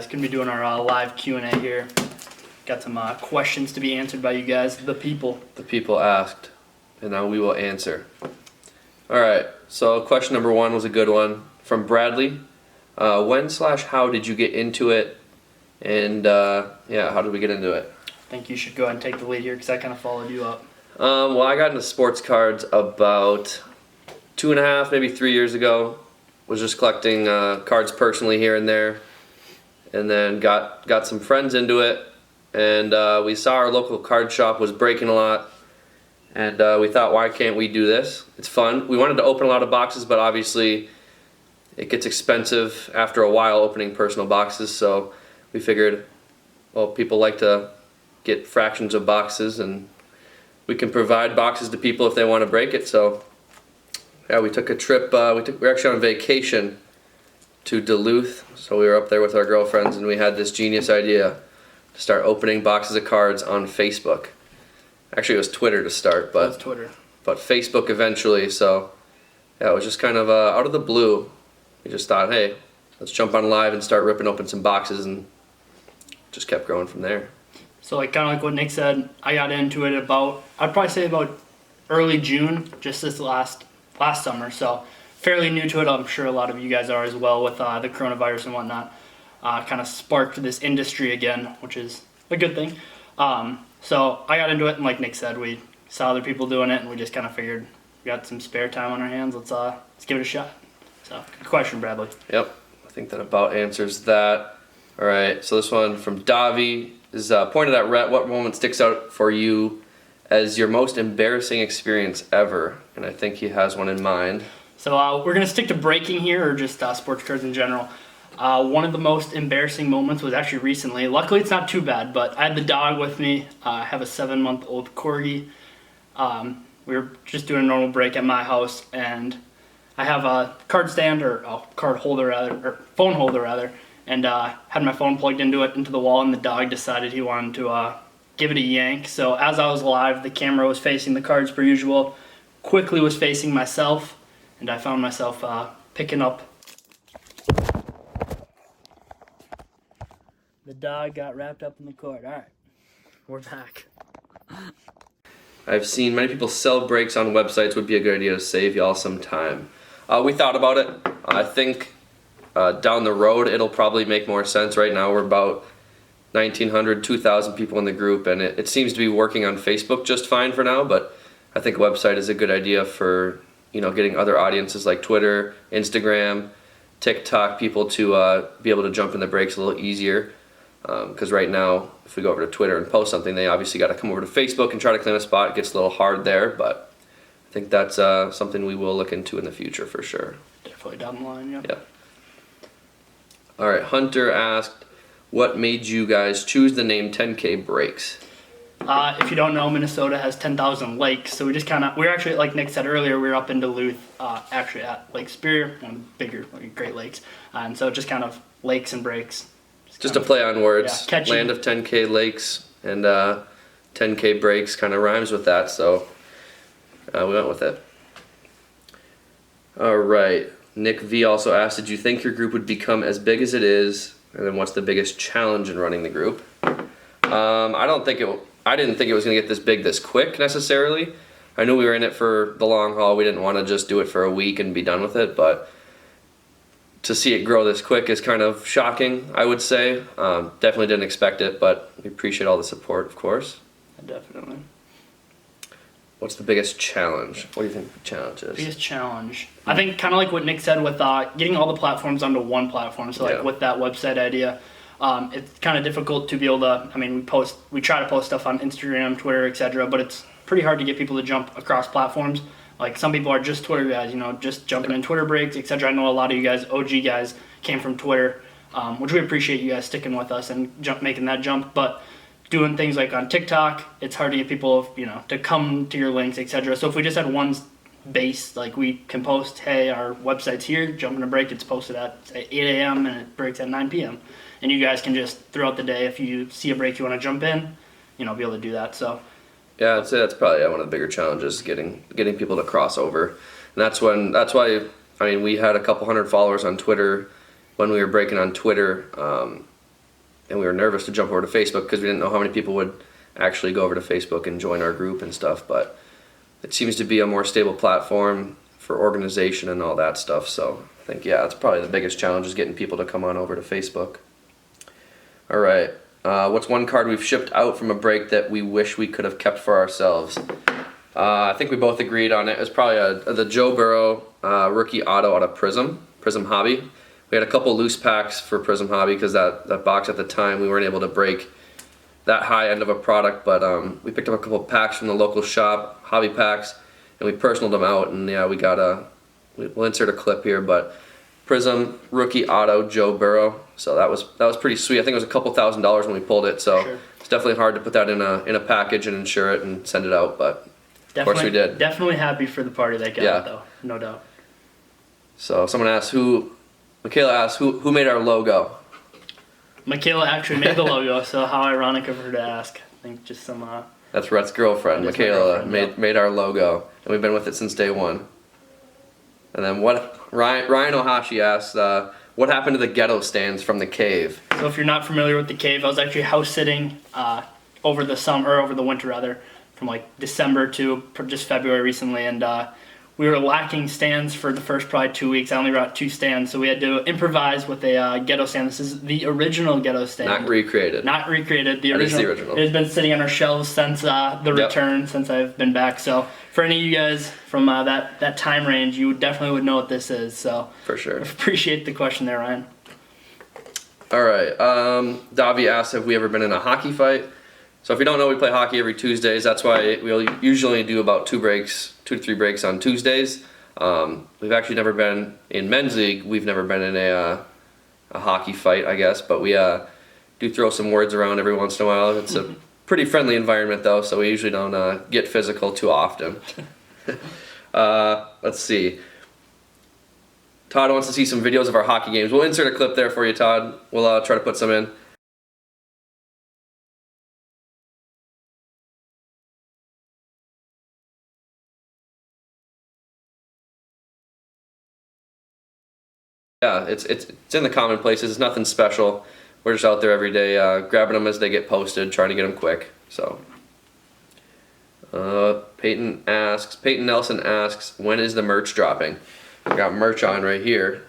guys. Gonna be doing our live Q&A here. Got some questions to be answered by you guys, the people. The people asked, and now we will answer. All right, so question number 1 was a good one from Bradley. When/how did you get into it? And how did we get into it? I think you should go ahead and take the lead here because I kind of followed you up. Well, I got into sports cards about 2.5, maybe 3 years ago. Was just collecting cards personally here and there, and then got some friends into it, and we saw our local card shop was breaking a lot, and we thought, why can't we do this? It's fun. We wanted to open a lot of boxes, but obviously it gets expensive after a while opening personal boxes, so we figured, well, people like to get fractions of boxes, and we can provide boxes to people if they want to break it. So yeah, we took a trip. We were actually on vacation to Duluth, so we were up there with our girlfriends, and we had this genius idea to start opening boxes of cards on Facebook. Actually, it was Twitter to start, but Facebook eventually. So yeah, it was just kind of out of the blue. We just thought, hey, let's jump on live and start ripping open some boxes, and just kept growing from there. So like kind of like what Nick said, I got into it I'd probably say about early June, just this last summer. So fairly new to it. I'm sure a lot of you guys are as well with the coronavirus and whatnot. Kind of sparked this industry again, which is a good thing. So I got into it, and like Nick said, we saw other people doing it, and we just kind of figured we got some spare time on our hands. Let's give it a shot. So good question, Bradley. Yep, I think that about answers that. All right, so this one from Davi is pointed at Rhett. What moment sticks out for you as your most embarrassing experience ever? And I think he has one in mind. So we're going to stick to breaking here, or just sports cards in general. One of the most embarrassing moments was actually recently. Luckily, it's not too bad, but I had the dog with me. I have a 7-month-old corgi. We were just doing a normal break at my house, and I have a card stand, or a card holder rather, or phone holder rather, and had my phone plugged into the wall, and the dog decided he wanted to give it a yank. So as I was live, the camera was facing the cards per usual, quickly was facing myself, and I found myself picking up. The dog got wrapped up in the cord. All right, we're back. I've seen many people sell breaks on websites. Would be a good idea to save y'all some time. We thought about it. I think down the road it'll probably make more sense. Right now we're about 1,900, 2,000 people in the group, and it seems to be working on Facebook just fine for now, but I think a website is a good idea for getting other audiences like Twitter, Instagram, TikTok, people to be able to jump in the breaks a little easier. Because right now, if we go over to Twitter and post something, they obviously got to come over to Facebook and try to claim a spot. It gets a little hard there, but I think that's something we will look into in the future for sure. Definitely down the line, yeah. Yeah. All right, Hunter asked, what made you guys choose the name 10K Breaks? If you don't know, Minnesota has 10,000 lakes, so we're actually, like Nick said earlier, we were up in Duluth, actually at Lake Superior, one of the bigger Great Lakes, and so just kind of lakes and breaks. Just a play on words. Yeah, Land of 10K lakes, and 10K breaks kind of rhymes with that, so we went with it. All right, Nick V also asked, did you think your group would become as big as it is, and then what's the biggest challenge in running the group? I didn't think it was going to get this big this quick necessarily. I knew we were in it for the long haul. We didn't want to just do it for a week and be done with it, but to see it grow this quick is kind of shocking, I would say. Definitely didn't expect it, but we appreciate all the support, of course. Definitely. What's the biggest challenge? What do you think the challenge is? Biggest challenge? I think kind of like what Nick said with getting all the platforms onto one platform. So like with that website idea, it's kind of difficult to be able to, we try to post stuff on Instagram, Twitter, etc., but it's pretty hard to get people to jump across platforms. Like some people are just Twitter guys, just jumping in Twitter breaks, etc. I know a lot of you guys, OG guys, came from Twitter, which we appreciate you guys sticking with us and making that jump. But doing things like on TikTok, it's hard to get people, to come to your links, etc. So if we just had one base, like we can post, hey, our website's here, jump in a break, it's posted at say 8 a.m. and it breaks at 9 p.m. And you guys can just, throughout the day, if you see a break you want to jump in, be able to do that. So. Yeah, I'd say that's probably one of the bigger challenges, getting people to cross over. And that's why we had a couple hundred followers on Twitter when we were breaking on Twitter. and we were nervous to jump over to Facebook because we didn't know how many people would actually go over to Facebook and join our group and stuff. But it seems to be a more stable platform for organization and all that stuff. So I think, yeah, it's probably the biggest challenge is getting people to come on over to Facebook. All right. What's one card we've shipped out from a break that we wish we could have kept for ourselves? I think we both agreed on it. It was probably the Joe Burrow rookie auto out of Prism Hobby. We had a couple loose packs for Prism Hobby because that box at the time we weren't able to break that high end of a product, but we picked up a couple packs from the local shop, hobby packs, and we personaled them out, and yeah, we'll insert a clip here, but Prism rookie auto Joe Burrow. So that was pretty sweet. I think it was a couple $1,000s when we pulled it, so sure. It's definitely hard to put that in a package and insure it and send it out, but of course we did. Definitely happy for the party that got it, though, no doubt. So Michaela asked who made our logo. Michaela actually made the logo, so how ironic of her to ask. I think just some. That's Rhett's girlfriend. Michaela made our logo, and we've been with it since day one. And then Ryan Ohashi asked, what happened to the ghetto stands from the cave? So if you're not familiar with the cave, I was actually house sitting over the winter rather, from like December to just February recently, and we were lacking stands for the first probably 2 weeks. I only brought 2 stands, so we had to improvise with a ghetto stand. This is the original ghetto stand. Not recreated. The original. It has been sitting on our shelves since the return, since I've been back. So for any of you guys from that time range, you definitely would know what this is. So for sure. Appreciate the question there, Ryan. All right. Davi asked, have we ever been in a hockey fight? So if you don't know, we play hockey every Tuesdays. That's why we'll usually do about 2 to 3 breaks on Tuesdays. We've actually never been in men's league. We've never been in a hockey fight, I guess. But we do throw some words around every once in a while. It's a pretty friendly environment, though, so we usually don't get physical too often. Let's see. Todd wants to see some videos of our hockey games. We'll insert a clip there for you, Todd. We'll try to put some in. Yeah, it's in the common places. It's nothing special. We're just out there every day, grabbing them as they get posted, trying to get them quick. So, Peyton Nelson asks, when is the merch dropping? I got merch on right here.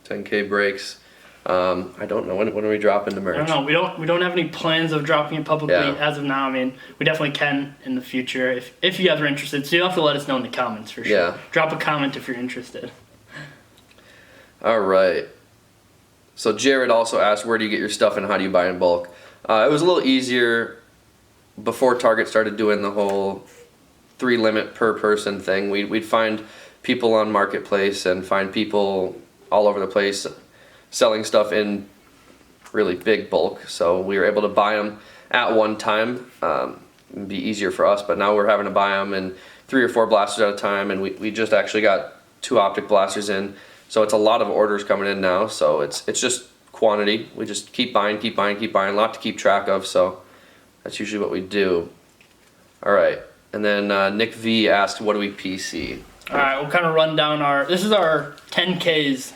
10K breaks. I don't know when are we dropping the merch. I don't know. We don't have any plans of dropping it publicly as of now. I mean, we definitely can in the future if you guys are interested. So you'll have to let us know in the comments for sure. Yeah. Drop a comment if you're interested. All right. So Jared also asked, where do you get your stuff and how do you buy in bulk? It was a little easier before Target started doing the whole 3 limit per person thing. We'd find people on Marketplace and find people all over the place selling stuff in really big bulk. So we were able to buy them at one time. It'd be easier for us, but now we're having to buy them in 3 or 4 blasters at a time, and we just actually got 2 optic blasters in. So it's a lot of orders coming in now, so it's just quantity. We just keep buying, a lot to keep track of, so that's usually what we do. All right, and then Nick V asked, what do we PC? All right, we'll kind of run down this is our 10Ks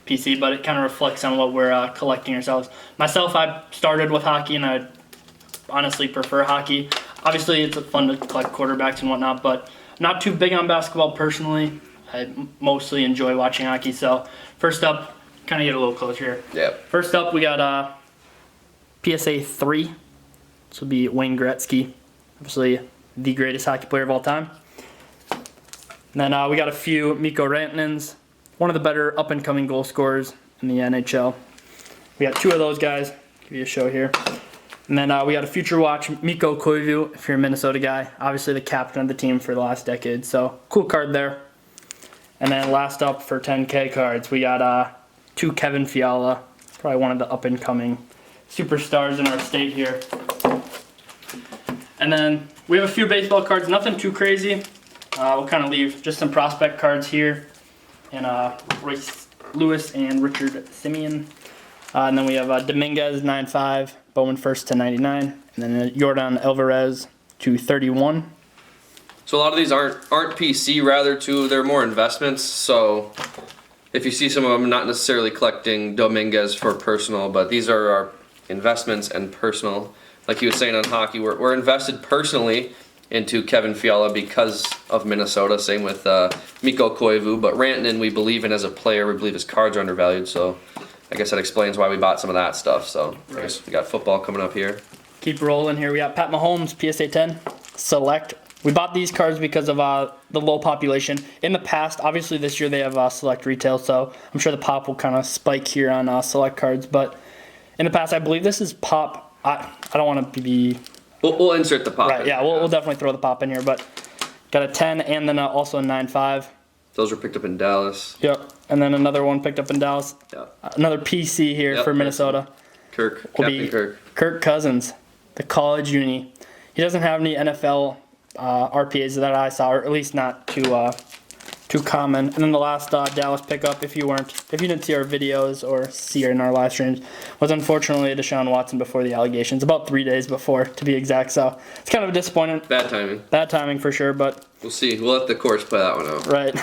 PC, but it kind of reflects on what we're collecting ourselves. Myself, I started with hockey, and I honestly prefer hockey. Obviously, it's fun to collect quarterbacks and whatnot, but not too big on basketball personally. I mostly enjoy watching hockey. So first up, kind of get a little closer here. Yeah. First up, we got PSA 3. This will be Wayne Gretzky, obviously the greatest hockey player of all time. And then we got a few Mikko Rantanens, one of the better up-and-coming goal scorers in the NHL. We got 2 of those guys. Give you a show here. And then we got a future watch, Mikko Koivu, if you're a Minnesota guy. Obviously the captain of the team for the last decade. So cool card there. And then last up for 10K cards, we got 2 Kevin Fiala, probably one of the up-and-coming superstars in our state here. And then we have a few baseball cards, nothing too crazy. We'll kind of leave just some prospect cards here. And Royce Lewis and Richard Simeon. And then we have Dominguez 9.5, Bowman first to 99, and then Jordan Alvarez to 31. So a lot of these aren't PC, rather too. They're more investments. So if you see some of them, not necessarily collecting Dominguez for personal, but these are our investments and personal. Like you were saying on hockey, we're invested personally into Kevin Fiala because of Minnesota. Same with Mikko Koivu. But Rantanen we believe in as a player. We believe his cards are undervalued. So I guess that explains why we bought some of that stuff. So I guess we got football coming up here. Keep rolling here. We got Pat Mahomes, PSA 10, Select. We bought these cards because of the low population. In the past, obviously this year they have Select retail, so I'm sure the pop will kind of spike here on Select cards. But in the past, I believe this is pop. I don't want to be... We'll insert the pop. Right, yeah, we'll definitely throw the pop in here. But got a 10 and then also a 9.5. Those were picked up in Dallas. Yep, and then another one picked up in Dallas. Yep. Another PC here for Minnesota. Captain Kirk. Kirk Cousins, the college uni. He doesn't have any NFL RPAs that I saw, or at least not too common. And then the last Dallas pickup, if you didn't see our videos or see it in our live streams, was unfortunately Deshaun Watson before the allegations, about 3 days before to be exact. So it's kind of a disappointment. Bad timing for sure, but we'll see. We'll let the course play that one out. Right.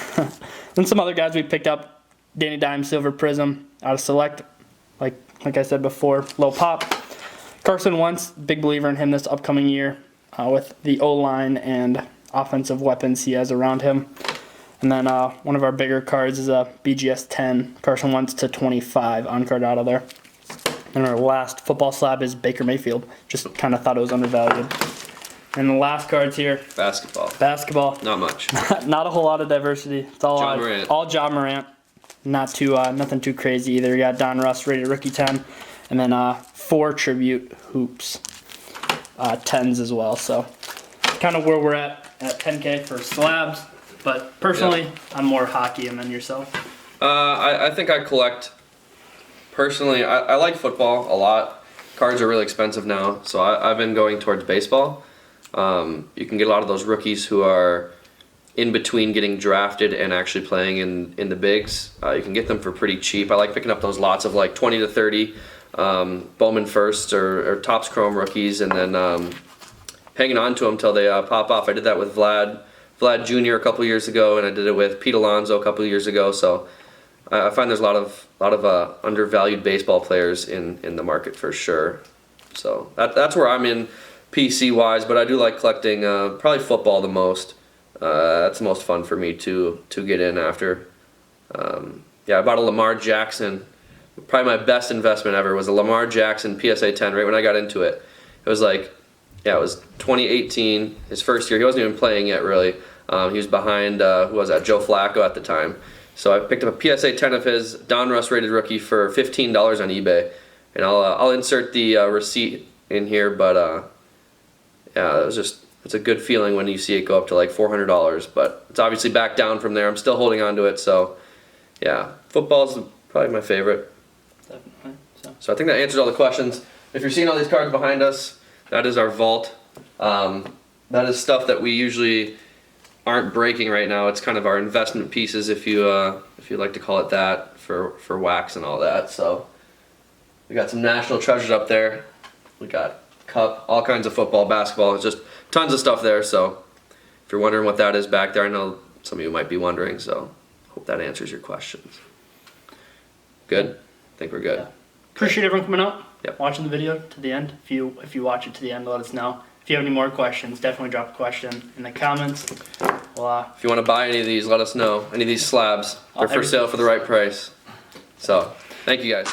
Then some other guys we picked up: Danny Dimes, Silver Prism out of Select. Like I said before, low pop. Carson Wentz, big believer in him this upcoming year with the O-line and offensive weapons he has around him. And then one of our bigger cards is a BGS 10, Carson Wentz to 25 on card out of there. And our last football slab is Baker Mayfield. Just kind of thought it was undervalued. And the last cards here. Basketball. Not much. Not a whole lot of diversity. It's all Ja Morant. Nothing too crazy either. You got Don Russ rated rookie 10, and then 4 tribute hoops 10s as well. So kind of where we're at 10K for slabs. But personally, I'm more hockey than yourself. I think I collect. Personally, I like football a lot. Cards are really expensive now, so I've been going towards baseball. You can get a lot of those rookies who are in between getting drafted and actually playing in the bigs. You can get them for pretty cheap. I like picking up those lots of like 20 to 30 Bowman firsts or Topps Chrome rookies, and then hanging on to them until they pop off. I did that with Vlad Jr. a couple years ago, and I did it with Pete Alonso a couple years ago. So I find there's a lot of undervalued baseball players in the market for sure. So that's where I'm in PC wise, but I do like collecting probably football the most. That's the most fun for me to get in after. I bought a Lamar Jackson. Probably my best investment ever was a Lamar Jackson PSA 10 right when I got into it. It was it was 2018, his first year. He wasn't even playing yet, really. He was behind, who was that, Joe Flacco at the time. So I picked up a PSA 10 of his, Don Russ rated rookie for $15 on eBay. And I'll insert the receipt in here, but it's a good feeling when you see it go up to like $400. But it's obviously back down from there. I'm still holding on to it, so yeah. Football's probably my favorite. Definitely. So I think that answers all the questions. If you're seeing all these cards behind us, that is our vault. That is stuff that we usually aren't breaking right now. It's kind of our investment pieces, if you like to call it that, for wax and all that. So we got some national treasures up there. We got Cup, all kinds of football, basketball. It's just tons of stuff there. So if you're wondering what that is back there, I know some of you might be wondering. So hope that answers your questions. Good? I think we're good. Yeah. Appreciate everyone coming out. Yep. Watching the video to the end. If you watch it to the end, let us know. If you have any more questions, definitely drop a question in the comments. Well, if you want to buy any of these, let us know. Any of these slabs, they're for sale for the right price. So, thank you guys.